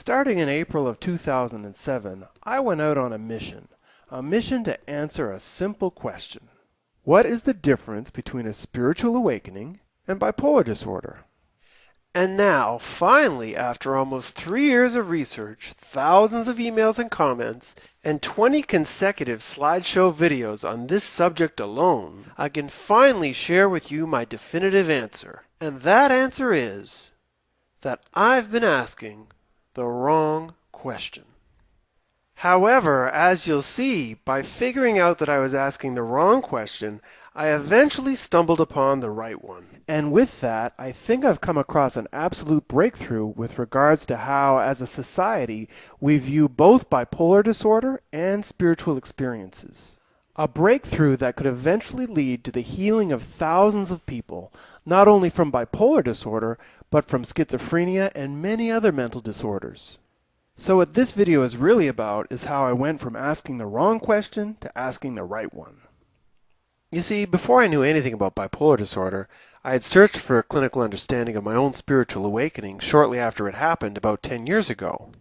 Starting in April of 2007, I went out on a mission to answer a simple question. What is the difference between a spiritual awakening and bipolar disorder? And now, finally, after almost 3 years of research, thousands of emails and comments, and 20 consecutive slideshow videos on this subject alone, I can finally share with you my definitive answer. And that answer is that I've been asking the wrong question. However, as you'll see, by figuring out that I was asking the wrong question, I eventually stumbled upon the right one. And with that, I think I've come across an absolute breakthrough with regards to how, as a society, we view both bipolar disorder and spiritual experiences. A breakthrough that could eventually lead to the healing of thousands of people, not only from bipolar disorder, but from schizophrenia and many other mental disorders. So what this video is really about is how I went from asking the wrong question to asking the right one. You see, before I knew anything about bipolar disorder, I had searched for a clinical understanding of my own spiritual awakening shortly after it happened about 10 years ago.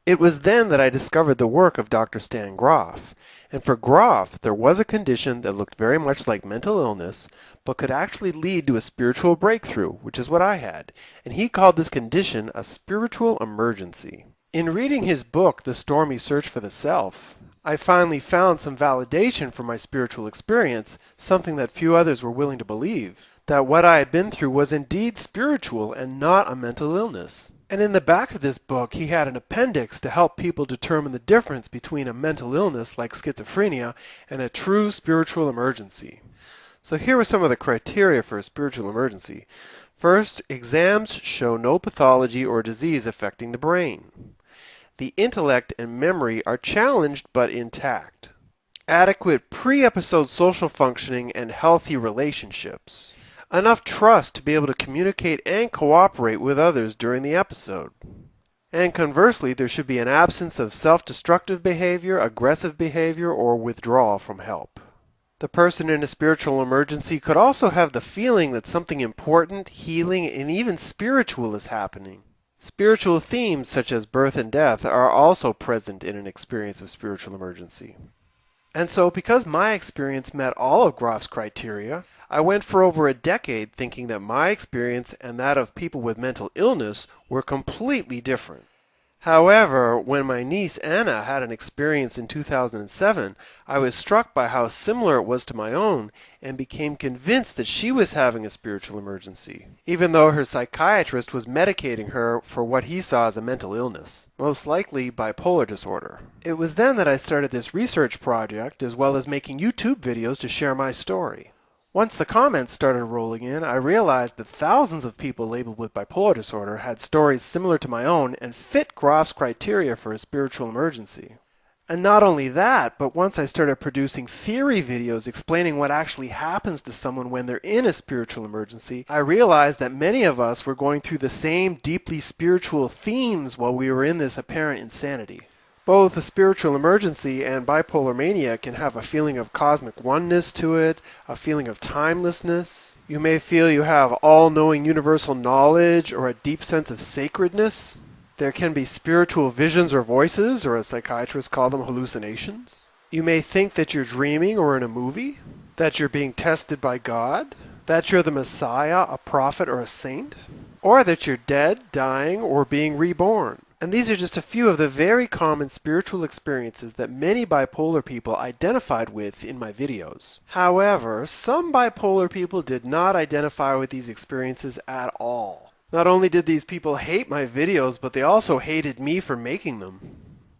It was then that I discovered the work of Dr. Stan Grof. And for Grof, there was a condition that looked very much like mental illness, but could actually lead to a spiritual breakthrough, which is what I had. And he called this condition a spiritual emergency. In reading his book, The Stormy Search for the Self, I finally found some validation for my spiritual experience, something that few others were willing to believe, that what I had been through was indeed spiritual and not a mental illness. And in the back of this book, he had an appendix to help people determine the difference between a mental illness like schizophrenia and a true spiritual emergency. So here were some of the criteria for a spiritual emergency. First, exams show no pathology or disease affecting the brain. The intellect and memory are challenged but intact. Adequate pre-episode social functioning and healthy relationships. Enough trust to be able to communicate and cooperate with others during the episode. And conversely, there should be an absence of self-destructive behavior, aggressive behavior, or withdrawal from help. The person in a spiritual emergency could also have the feeling that something important, healing, and even spiritual is happening. Spiritual themes such as birth and death are also present in an experience of spiritual emergency. And so, because my experience met all of Grof's criteria, I went for over a decade thinking that my experience and that of people with mental illness were completely different. However, when my niece Anna had an experience in 2007, I was struck by how similar it was to my own and became convinced that she was having a spiritual emergency, even though her psychiatrist was medicating her for what he saw as a mental illness, most likely bipolar disorder. It was then that I started this research project, as well as making YouTube videos to share my story. Once the comments started rolling in, I realized that thousands of people labeled with bipolar disorder had stories similar to my own and fit Grof's criteria for a spiritual emergency. And not only that, but once I started producing theory videos explaining what actually happens to someone when they're in a spiritual emergency, I realized that many of us were going through the same deeply spiritual themes while we were in this apparent insanity. Both a spiritual emergency and bipolar mania can have a feeling of cosmic oneness to it, a feeling of timelessness. You may feel you have all-knowing universal knowledge or a deep sense of sacredness. There can be spiritual visions or voices, or as psychiatrists call them, hallucinations. You may think that you're dreaming or in a movie, that you're being tested by God, that you're the Messiah, a prophet, or a saint, or that you're dead, dying, or being reborn. And these are just a few of the very common spiritual experiences that many bipolar people identified with in my videos. However, some bipolar people did not identify with these experiences at all. Not only did these people hate my videos, but they also hated me for making them.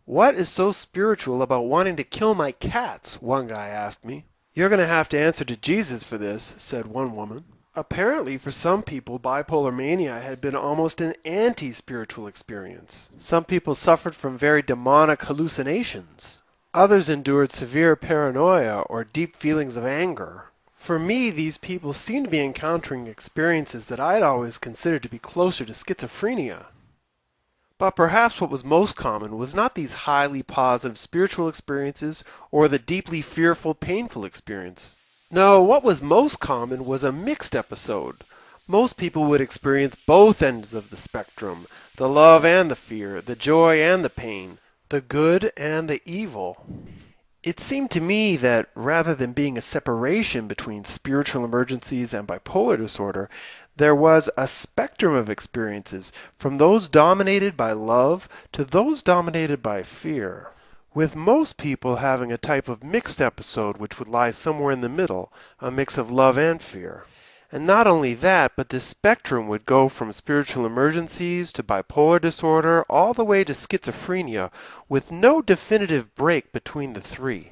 What is so spiritual about wanting to kill my cats? One guy asked me. You're going to have to answer to Jesus for this, said one woman. Apparently, for some people, bipolar mania had been almost an anti-spiritual experience. Some people suffered from very demonic hallucinations. Others endured severe paranoia or deep feelings of anger. For me, these people seemed to be encountering experiences that I'd always considered to be closer to schizophrenia. But perhaps what was most common was not these highly positive spiritual experiences or the deeply fearful, painful experience. No, what was most common was a mixed episode. Most people would experience both ends of the spectrum, the love and the fear, the joy and the pain, the good and the evil. It seemed to me that rather than being a separation between spiritual emergencies and bipolar disorder, there was a spectrum of experiences, from those dominated by love to those dominated by fear, with most people having a type of mixed episode which would lie somewhere in the middle, a mix of love and fear. And not only that, but this spectrum would go from spiritual emergencies to bipolar disorder all the way to schizophrenia, with no definitive break between the three.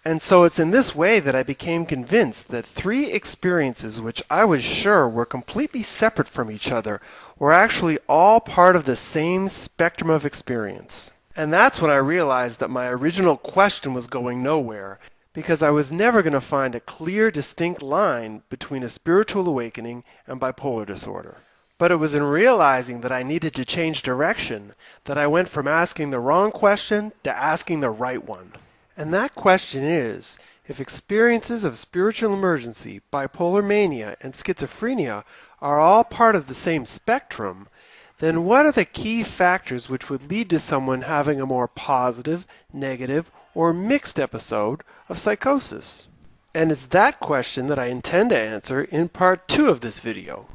And so it's in this way that I became convinced that three experiences which I was sure were completely separate from each other were actually all part of the same spectrum of experience. And that's when I realized that my original question was going nowhere, because I was never going to find a clear, distinct line between a spiritual awakening and bipolar disorder. But it was in realizing that I needed to change direction that I went from asking the wrong question to asking the right one. And that question is, if experiences of spiritual emergency, bipolar mania, and schizophrenia are all part of the same spectrum, then what are the key factors which would lead to someone having a more positive, negative, or mixed episode of psychosis? And it's that question that I intend to answer in part 2 of this video.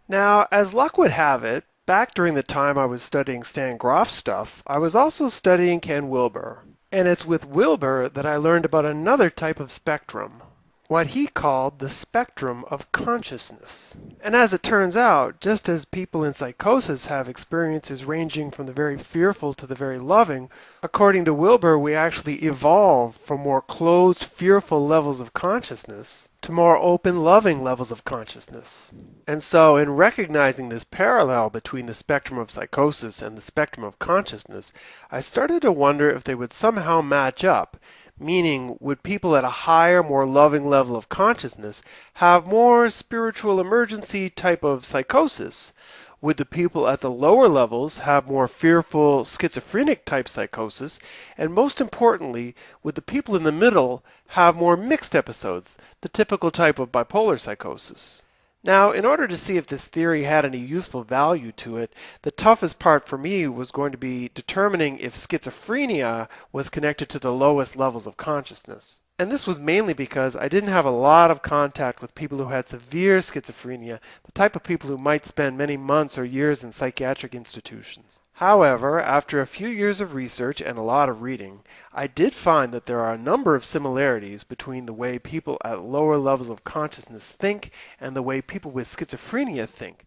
Now, as luck would have it, back during the time I was studying Stan Grof's stuff, I was also studying Ken Wilber. And it's with Wilber that I learned about another type of spectrum, what he called the spectrum of consciousness. And as it turns out, just as people in psychosis have experiences ranging from the very fearful to the very loving, according to Wilber, we actually evolve from more closed, fearful levels of consciousness to more open, loving levels of consciousness. And so, in recognizing this parallel between the spectrum of psychosis and the spectrum of consciousness, I started to wonder if they would somehow match up. Meaning, would people at a higher, more loving level of consciousness have more spiritual emergency type of psychosis? Would the people at the lower levels have more fearful, schizophrenic type psychosis? And most importantly, would the people in the middle have more mixed episodes, the typical type of bipolar psychosis? Now, in order to see if this theory had any useful value to it, the toughest part for me was going to be determining if schizophrenia was connected to the lowest levels of consciousness. And this was mainly because I didn't have a lot of contact with people who had severe schizophrenia, the type of people who might spend many months or years in psychiatric institutions. However, after a few years of research and a lot of reading, I did find that there are a number of similarities between the way people at lower levels of consciousness think and the way people with schizophrenia think.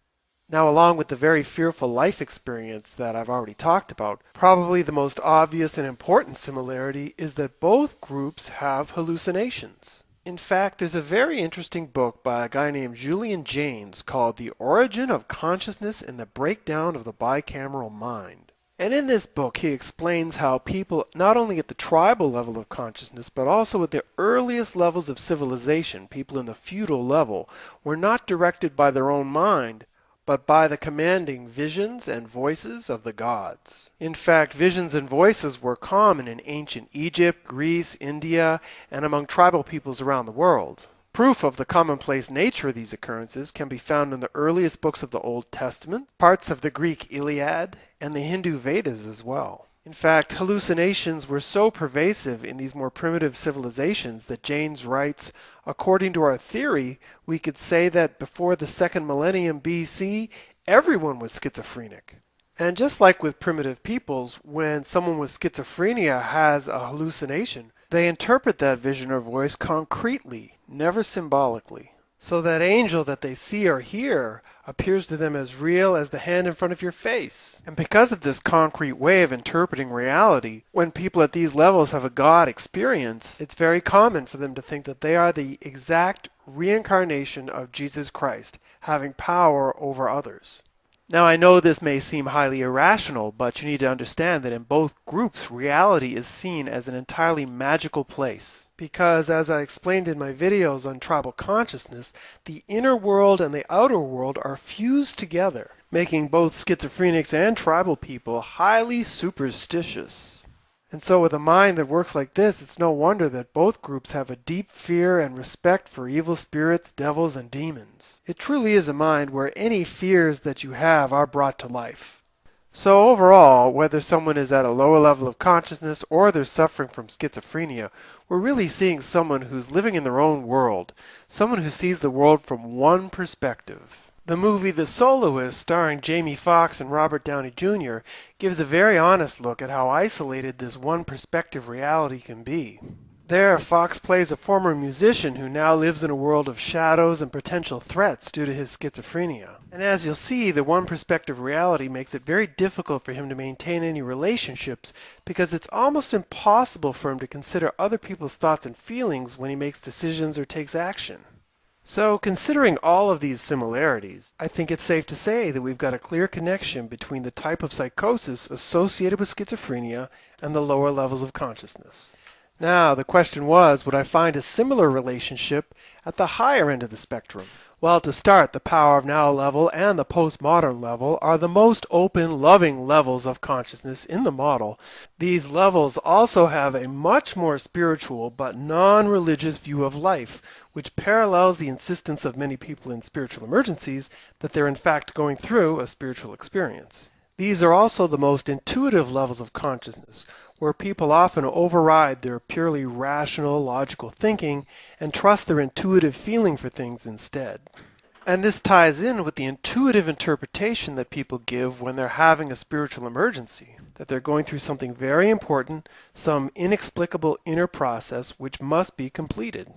Now, along with the very fearful life experience that I've already talked about, probably the most obvious and important similarity is that both groups have hallucinations. In fact, there's a very interesting book by a guy named Julian Jaynes called The Origin of Consciousness and the Breakdown of the Bicameral Mind. And in this book, he explains how people, not only at the tribal level of consciousness, but also at the earliest levels of civilization, people in the feudal level, were not directed by their own mind, but by the commanding visions and voices of the gods. In fact, visions and voices were common in ancient Egypt, Greece, India, and among tribal peoples around the world. Proof of the commonplace nature of these occurrences can be found in the earliest books of the Old Testament, parts of the Greek Iliad, and the Hindu Vedas as well. In fact, hallucinations were so pervasive in these more primitive civilizations that Jaynes writes, according to our theory, we could say that before the second millennium BC, everyone was schizophrenic. And just like with primitive peoples, when someone with schizophrenia has a hallucination, they interpret that vision or voice concretely, never symbolically. So that angel that they see or hear appears to them as real as the hand in front of your face. And because of this concrete way of interpreting reality, when people at these levels have a God experience, it's very common for them to think that they are the exact reincarnation of Jesus Christ, having power over others. Now, I know this may seem highly irrational, but you need to understand that in both groups, reality is seen as an entirely magical place. Because, as I explained in my videos on tribal consciousness, the inner world and the outer world are fused together, making both schizophrenics and tribal people highly superstitious. And so with a mind that works like this, it's no wonder that both groups have a deep fear and respect for evil spirits, devils, and demons. It truly is a mind where any fears that you have are brought to life. So overall, whether someone is at a lower level of consciousness or they're suffering from schizophrenia, we're really seeing someone who's living in their own world, someone who sees the world from one perspective. The movie The Soloist, starring Jamie Foxx and Robert Downey Jr., gives a very honest look at how isolated this one-perspective reality can be. There, Fox plays a former musician who now lives in a world of shadows and potential threats due to his schizophrenia. And as you'll see, the one-perspective reality makes it very difficult for him to maintain any relationships because it's almost impossible for him to consider other people's thoughts and feelings when he makes decisions or takes action. So, considering all of these similarities, I think it's safe to say that we've got a clear connection between the type of psychosis associated with schizophrenia and the lower levels of consciousness. Now, the question was, would I find a similar relationship at the higher end of the spectrum? Well, to start, the Power of Now level and the postmodern level are the most open, loving levels of consciousness in the model. These levels also have a much more spiritual but non-religious view of life, which parallels the insistence of many people in spiritual emergencies that they're in fact going through a spiritual experience. These are also the most intuitive levels of consciousness, where people often override their purely rational, logical thinking and trust their intuitive feeling for things instead. And this ties in with the intuitive interpretation that people give when they're having a spiritual emergency, that they're going through something very important, some inexplicable inner process which must be completed.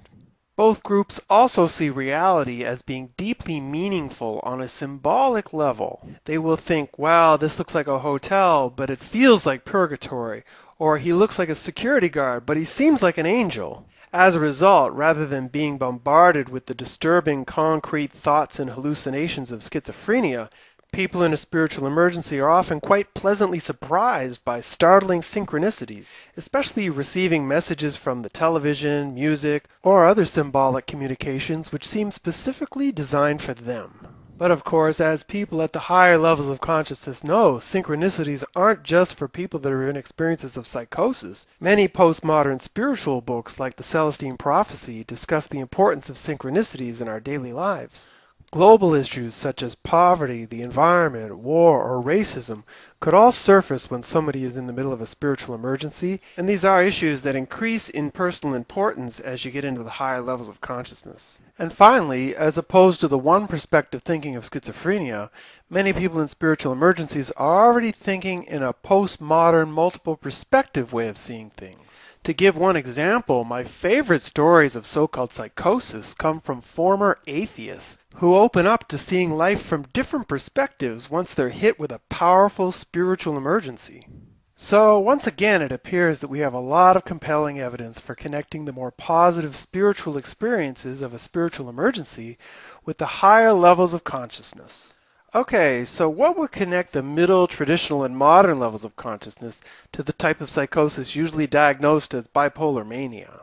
Both groups also see reality as being deeply meaningful on a symbolic level. They will think, wow, this looks like a hotel, but it feels like purgatory. Or he looks like a security guard, but he seems like an angel. As a result, rather than being bombarded with the disturbing concrete thoughts and hallucinations of schizophrenia, people in a spiritual emergency are often quite pleasantly surprised by startling synchronicities, especially receiving messages from the television, music, or other symbolic communications which seem specifically designed for them. But of course, as people at the higher levels of consciousness know, synchronicities aren't just for people that are in experiences of psychosis. Many postmodern spiritual books like the Celestine Prophecy discuss the importance of synchronicities in our daily lives. Global issues such as poverty, the environment, war, or racism could all surface when somebody is in the middle of a spiritual emergency, and these are issues that increase in personal importance as you get into the higher levels of consciousness. And finally, as opposed to the one perspective thinking of schizophrenia, many people in spiritual emergencies are already thinking in a postmodern multiple perspective way of seeing things. To give one example, my favorite stories of so-called psychosis come from former atheists who open up to seeing life from different perspectives once they're hit with a powerful spiritual emergency. So, once again, it appears that we have a lot of compelling evidence for connecting the more positive spiritual experiences of a spiritual emergency with the higher levels of consciousness. Okay, so what would connect the middle, traditional, and modern levels of consciousness to the type of psychosis usually diagnosed as bipolar mania?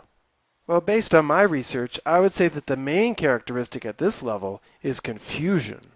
Well, based on my research, I would say that the main characteristic at this level is confusion.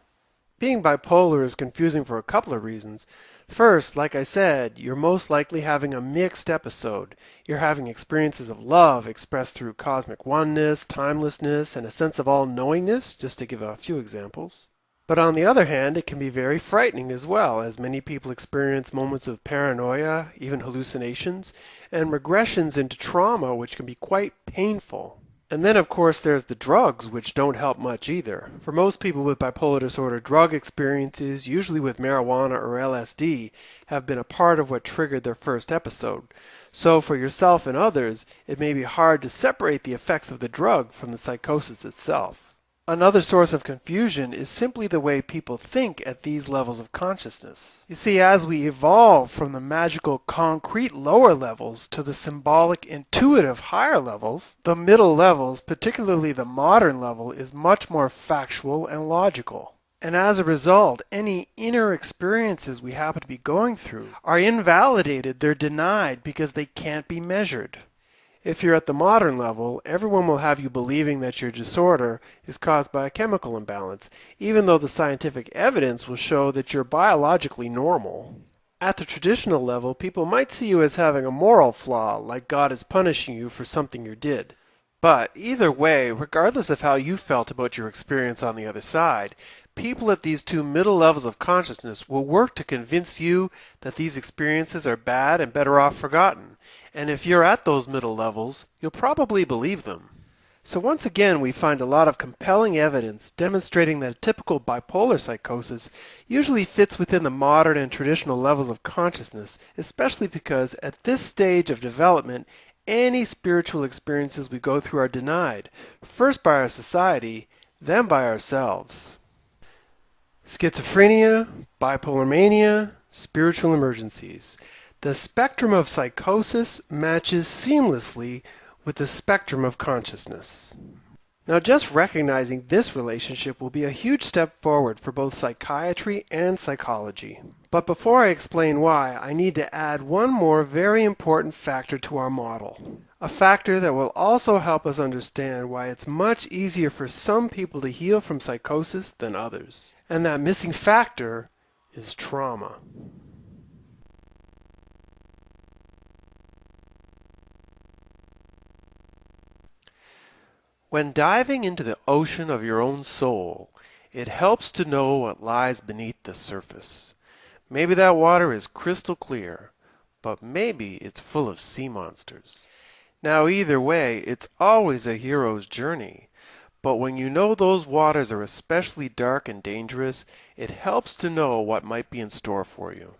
Being bipolar is confusing for a couple of reasons. First, like I said, you're most likely having a mixed episode. You're having experiences of love expressed through cosmic oneness, timelessness, and a sense of all-knowingness, just to give a few examples. But on the other hand, it can be very frightening as well, as many people experience moments of paranoia, even hallucinations, and regressions into trauma, which can be quite painful. And then, of course, there's the drugs, which don't help much either. For most people with bipolar disorder, drug experiences, usually with marijuana or LSD, have been a part of what triggered their first episode. So for yourself and others, it may be hard to separate the effects of the drug from the psychosis itself. Another source of confusion is simply the way people think at these levels of consciousness. You see, as we evolve from the magical, concrete lower levels to the symbolic, intuitive higher levels, the middle levels, particularly the modern level, is much more factual and logical. And as a result, any inner experiences we happen to be going through are invalidated, they're denied because they can't be measured. If you're at the modern level, everyone will have you believing that your disorder is caused by a chemical imbalance, even though the scientific evidence will show that you're biologically normal. At the traditional level, people might see you as having a moral flaw, like God is punishing you for something you did. But either way, regardless of how you felt about your experience on the other side, people at these two middle levels of consciousness will work to convince you that these experiences are bad and better off forgotten. And if you're at those middle levels, you'll probably believe them. So once again, we find a lot of compelling evidence demonstrating that a typical bipolar psychosis usually fits within the modern and traditional levels of consciousness, especially because at this stage of development, any spiritual experiences we go through are denied, first by our society, then by ourselves. Schizophrenia, bipolar mania, spiritual emergencies. The spectrum of psychosis matches seamlessly with the spectrum of consciousness. Now, just recognizing this relationship will be a huge step forward for both psychiatry and psychology. But before I explain why, I need to add one more very important factor to our model. A factor that will also help us understand why it's much easier for some people to heal from psychosis than others. And that missing factor is trauma. When diving into the ocean of your own soul, it helps to know what lies beneath the surface. Maybe that water is crystal clear, but maybe it's full of sea monsters. Now either way, it's always a hero's journey. But when you know those waters are especially dark and dangerous, it helps to know what might be in store for you.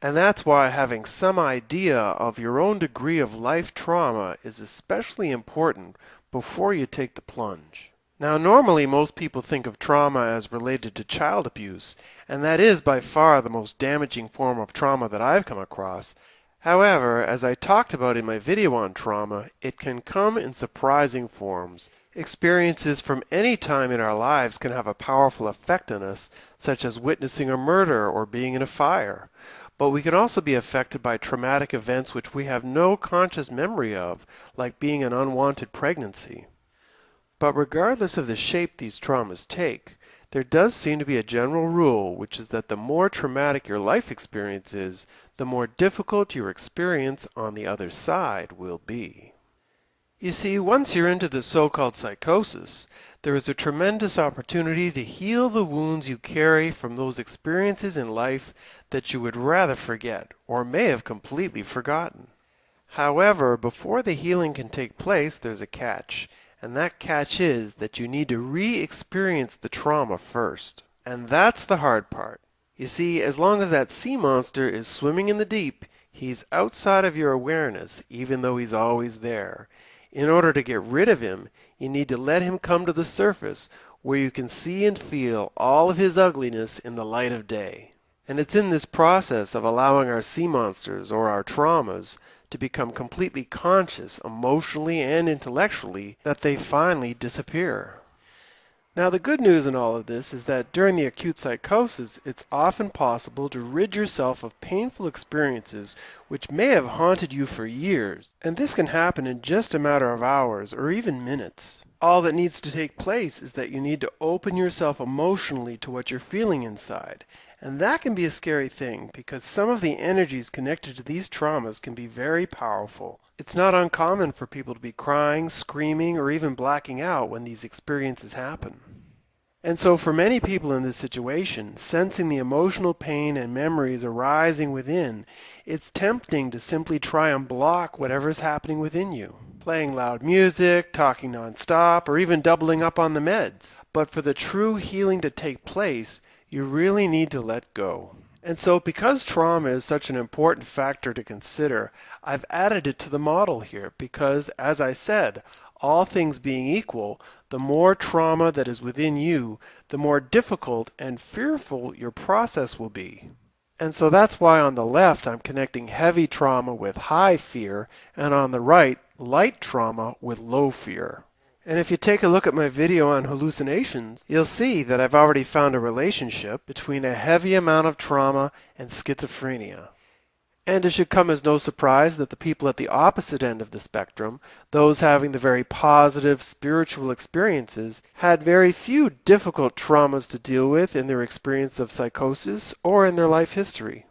And that's why having some idea of your own degree of life trauma is especially important before you take the plunge. Now, normally most people think of trauma as related to child abuse, and that is by far the most damaging form of trauma that I've come across. However, as I talked about in my video on trauma, it can come in surprising forms. Experiences from any time in our lives can have a powerful effect on us, such as witnessing a murder or being in a fire. But we can also be affected by traumatic events which we have no conscious memory of, like being an unwanted pregnancy. But regardless of the shape these traumas take, there does seem to be a general rule, which is that the more traumatic your life experience is, the more difficult your experience on the other side will be. You see, once you're into the so-called psychosis, there is a tremendous opportunity to heal the wounds you carry from those experiences in life that you would rather forget, or may have completely forgotten. However, before the healing can take place, there's a catch, and that catch is that you need to re-experience the trauma first. And that's the hard part. You see, as long as that sea monster is swimming in the deep, he's outside of your awareness, even though he's always there. In order to get rid of him, you need to let him come to the surface, where you can see and feel all of his ugliness in the light of day. And it's in this process of allowing our sea monsters, or our traumas, to become completely conscious, emotionally and intellectually, that they finally disappear. Now, the good news in all of this is that during the acute psychosis, it's often possible to rid yourself of painful experiences which may have haunted you for years, and this can happen in just a matter of hours or even minutes. All that needs to take place is that you need to open yourself emotionally to what you're feeling inside, and that can be a scary thing because some of the energies connected to these traumas can be very powerful. It's not uncommon for people to be crying, screaming, or even blacking out when these experiences happen. And so for many people in this situation, sensing the emotional pain and memories arising within, it's tempting to simply try and block whatever's happening within you. Playing loud music, talking nonstop, or even doubling up on the meds. But for the true healing to take place, you really need to let go. And so because trauma is such an important factor to consider, I've added it to the model here because, as I said, all things being equal, the more trauma that is within you, the more difficult and fearful your process will be. And so that's why on the left I'm connecting heavy trauma with high fear, and on the right, light trauma with low fear. And if you take a look at my video on hallucinations, you'll see that I've already found a relationship between a heavy amount of trauma and schizophrenia. And it should come as no surprise that the people at the opposite end of the spectrum, those having the very positive spiritual experiences, had very few difficult traumas to deal with in their experience of psychosis or in their life history.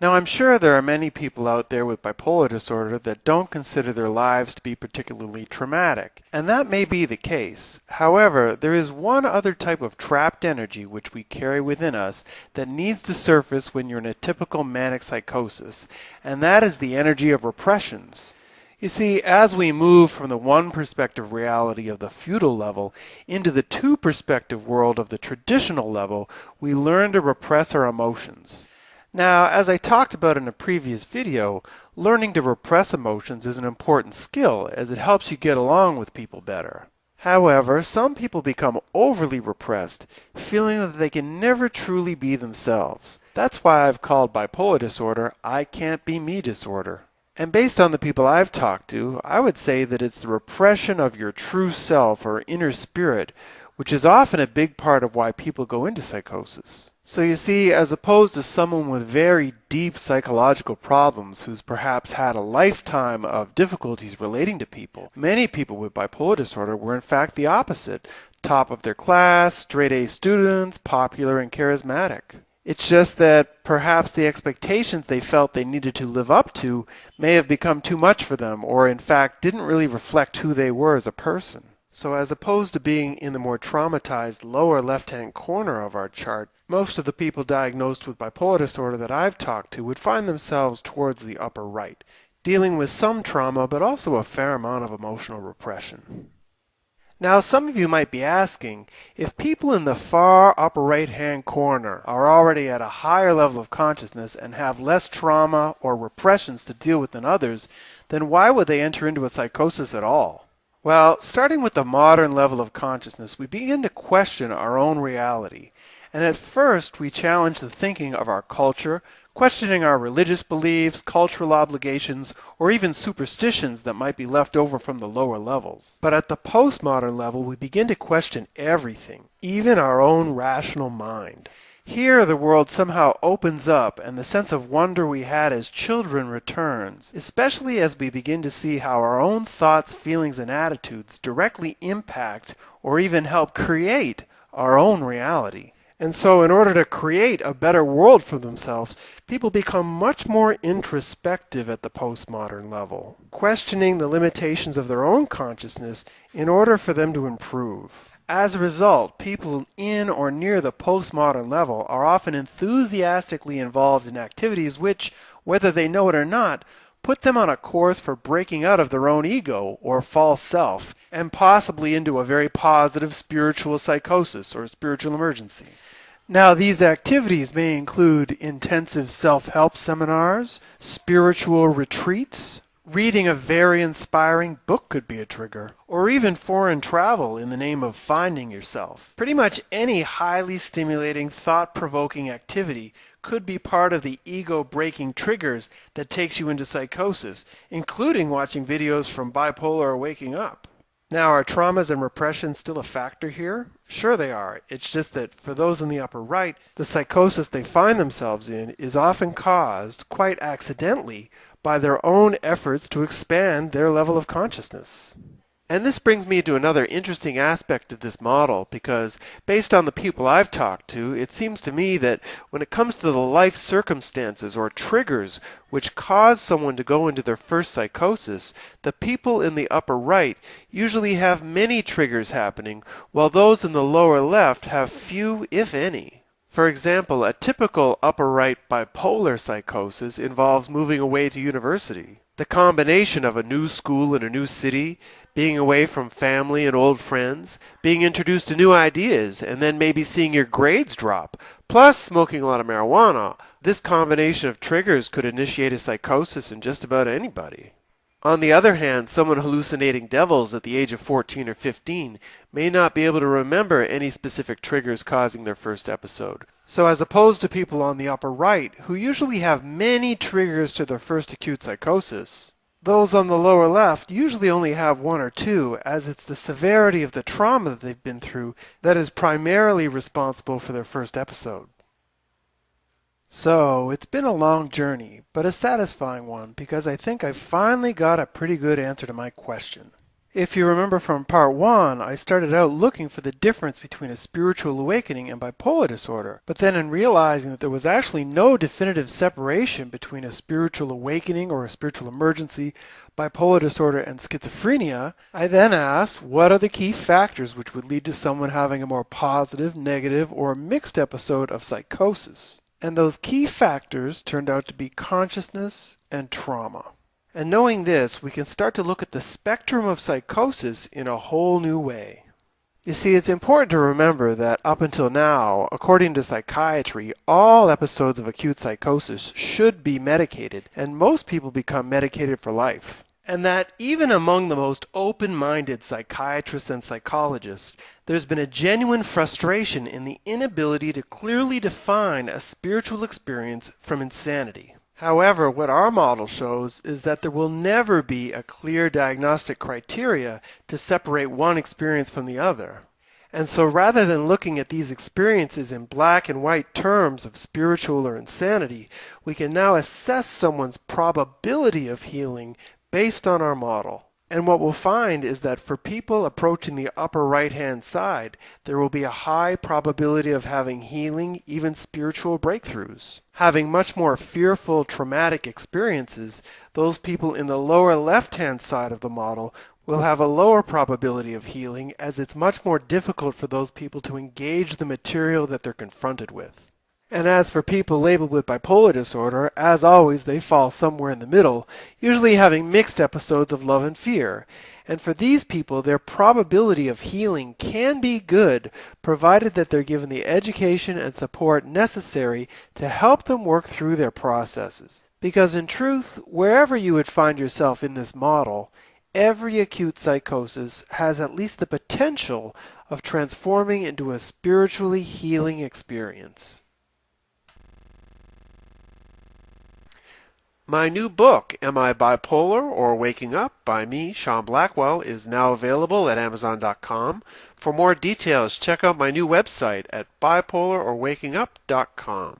Now, I'm sure there are many people out there with bipolar disorder that don't consider their lives to be particularly traumatic, and that may be the case. However, there is one other type of trapped energy which we carry within us that needs to surface when you're in a typical manic psychosis, and that is the energy of repressions. You see, as we move from the one perspective reality of the feudal level into the two perspective world of the traditional level, we learn to repress our emotions. Now, as I talked about in a previous video, learning to repress emotions is an important skill as it helps you get along with people better. However, some people become overly repressed, feeling that they can never truly be themselves. That's why I've called bipolar disorder I can't be me disorder. And based on the people I've talked to, I would say that it's the repression of your true self or inner spirit, which is often a big part of why people go into psychosis. So you see, as opposed to someone with very deep psychological problems who's perhaps had a lifetime of difficulties relating to people, many people with bipolar disorder were in fact the opposite. Top of their class, straight A students, popular and charismatic. It's just that perhaps the expectations they felt they needed to live up to may have become too much for them, or in fact didn't really reflect who they were as a person. So as opposed to being in the more traumatized lower left-hand corner of our chart, most of the people diagnosed with bipolar disorder that I've talked to would find themselves towards the upper right, dealing with some trauma but also a fair amount of emotional repression. Now, some of you might be asking, if people in the far upper right-hand corner are already at a higher level of consciousness and have less trauma or repressions to deal with than others, then why would they enter into a psychosis at all? Well, starting with the modern level of consciousness, we begin to question our own reality. And at first, we challenge the thinking of our culture, questioning our religious beliefs, cultural obligations, or even superstitions that might be left over from the lower levels. But at the postmodern level, we begin to question everything, even our own rational mind. Here, the world somehow opens up, and the sense of wonder we had as children returns, especially as we begin to see how our own thoughts, feelings, and attitudes directly impact or even help create our own reality. And so in order to create a better world for themselves, people become much more introspective at the postmodern level, questioning the limitations of their own consciousness in order for them to improve. As a result, people in or near the postmodern level are often enthusiastically involved in activities which, whether they know it or not, put them on a course for breaking out of their own ego or false self, and possibly into a very positive spiritual psychosis or spiritual emergency. Now, these activities may include intensive self-help seminars, spiritual retreats, reading a very inspiring book could be a trigger, or even foreign travel in the name of finding yourself. Pretty much any highly stimulating, thought-provoking activity could be part of the ego-breaking triggers that takes you into psychosis, including watching videos from Bipolar or Waking Up. Now, are traumas and repression still a factor here? Sure they are. It's just that for those in the upper right, the psychosis they find themselves in is often caused, quite accidentally, by their own efforts to expand their level of consciousness. And this brings me to another interesting aspect of this model, because based on the people I've talked to, it seems to me that when it comes to the life circumstances or triggers which cause someone to go into their first psychosis, the people in the upper right usually have many triggers happening, while those in the lower left have few, if any. For example, a typical upper right bipolar psychosis involves moving away to university. The combination of a new school in a new city, being away from family and old friends, being introduced to new ideas, and then maybe seeing your grades drop, plus smoking a lot of marijuana. This combination of triggers could initiate a psychosis in just about anybody. On the other hand, someone hallucinating devils at the age of 14 or 15 may not be able to remember any specific triggers causing their first episode. So as opposed to people on the upper right, who usually have many triggers to their first acute psychosis, those on the lower left usually only have one or two, as it's the severity of the trauma that they've been through that is primarily responsible for their first episode. So, it's been a long journey, but a satisfying one, because I think I finally got a pretty good answer to my question. If you remember from part 1, I started out looking for the difference between a spiritual awakening and bipolar disorder. But then in realizing that there was actually no definitive separation between a spiritual awakening or a spiritual emergency, bipolar disorder, and schizophrenia, I then asked what are the key factors which would lead to someone having a more positive, negative, or mixed episode of psychosis. And those key factors turned out to be consciousness and trauma. And knowing this, we can start to look at the spectrum of psychosis in a whole new way. You see, it's important to remember that up until now, according to psychiatry, all episodes of acute psychosis should be medicated, and most people become medicated for life. And that even among the most open-minded psychiatrists and psychologists, there's been a genuine frustration in the inability to clearly define a spiritual experience from insanity. However, what our model shows is that there will never be a clear diagnostic criteria to separate one experience from the other. And so rather than looking at these experiences in black and white terms of spiritual or insanity, we can now assess someone's probability of healing based on our model. And what we'll find is that for people approaching the upper right-hand side, there will be a high probability of having healing, even spiritual breakthroughs. Having much more fearful, traumatic experiences, those people in the lower left-hand side of the model will have a lower probability of healing, as it's much more difficult for those people to engage the material that they're confronted with. And as for people labeled with bipolar disorder, as always, they fall somewhere in the middle, usually having mixed episodes of love and fear. And for these people, their probability of healing can be good, provided that they're given the education and support necessary to help them work through their processes. Because in truth, wherever you would find yourself in this model, every acute psychosis has at least the potential of transforming into a spiritually healing experience. My new book, Am I Bipolar or Waking Up? By me, Sean Blackwell, is now available at Amazon.com. For more details, check out my new website at bipolarorwakingup.com.